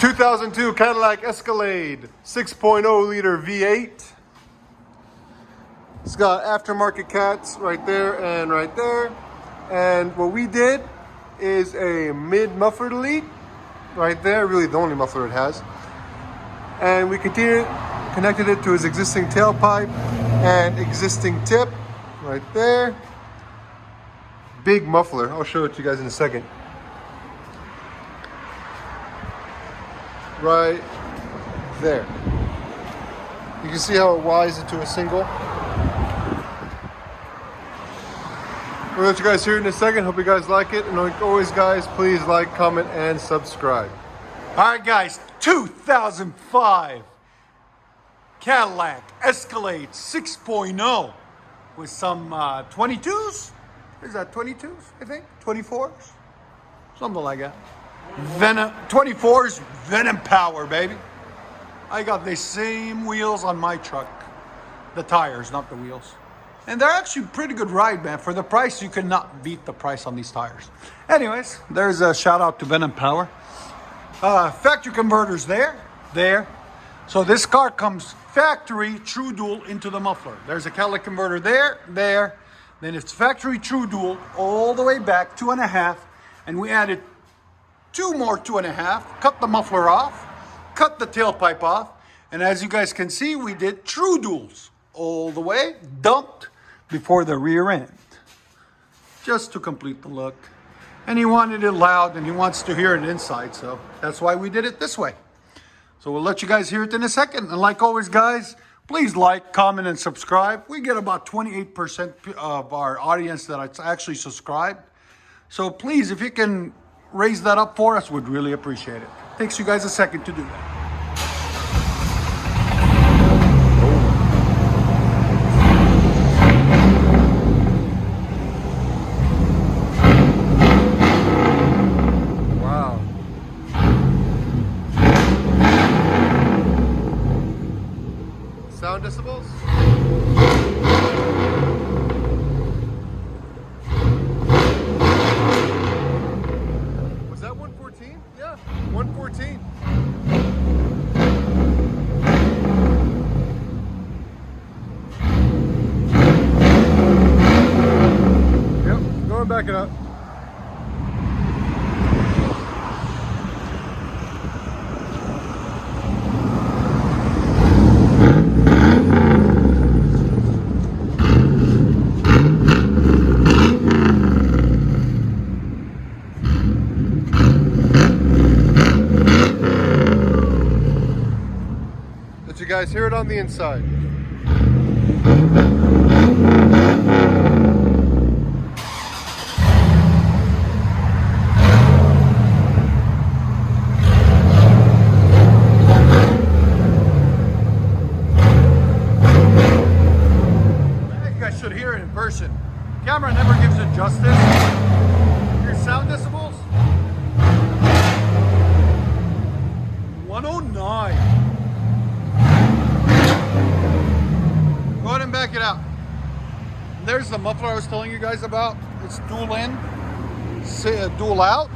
2002 Cadillac Escalade 6.0 liter V8. It's got aftermarket cats right there and right there. And what we did is a mid muffler delete right there, really the only muffler it has. And we connected it to his existing tailpipe and existing tip right there. Big muffler. I'll show it to you guys in a second. Right there. You can see how it wides into a single. We'll let you guys hear it in a second. Hope you guys like it. And like always, guys, please like, comment, and subscribe. All right, guys, 2005 Cadillac Escalade 6.0 with some 22s. Is that 22s, I think? 24s? Something like that. Venom 24s, Venom power, baby. I got the same wheels on my truck. The tires, not the wheels. And they're actually pretty good ride, man. For the price, you cannot beat the price on these tires. Anyways, there's a shout out to Venom power. Factory converters there. So this car comes factory true dual into the muffler. There's a catalytic converter there. Then it's factory true dual all the way back, 2.5. And we added 2 more 2.5, cut the muffler off, cut the tailpipe off. And as you guys can see, we did true duals all the way, dumped before the rear end, just to complete the look. And he wanted it loud and he wants to hear it inside. So that's why we did it this way. So we'll let you guys hear it in a second. And like always, guys, please like, comment, and subscribe. We get about 28% of our audience that actually subscribed. So please, if you can raise that up for us, we'd really appreciate it. Takes you guys a second to do that. Wow. Sound decibels? Was that 114? Yeah, 114. Yep, go and back it up. Let you guys hear it on the inside. You guys should hear it in person. Camera never gives it justice. Your sound decibels? 109. Go ahead and back it out. There's the muffler I was telling you guys about. It's dual in, dual out,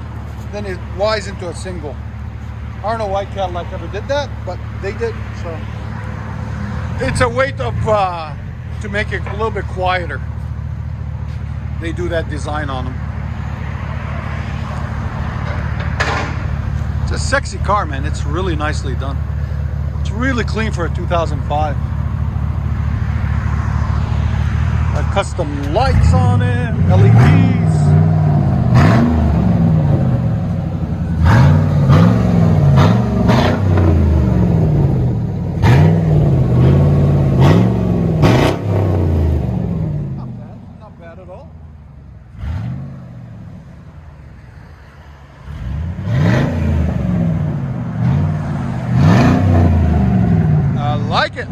then it wides into a single. I don't know why Cadillac ever did that, but they did. So it's a way of to make it a little bit quieter. They do that design on them. It's a sexy car, man. It's really nicely done. It's really clean for a 2005. Custom lights on it, LEDs. Not bad at all. I like it.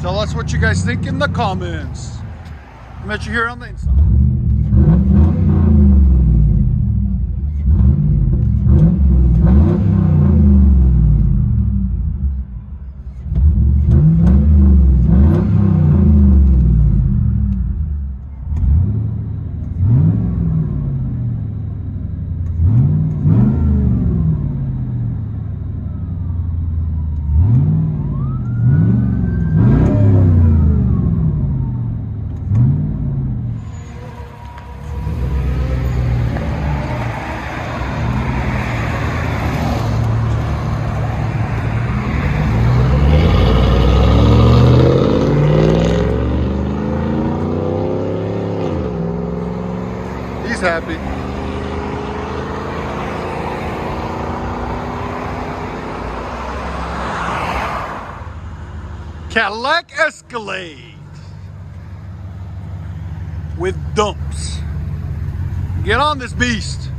Tell us what you guys think in the comments. I'll let you hear it on the inside. happy. Cadillac Escalade with dumps. Get on this beast.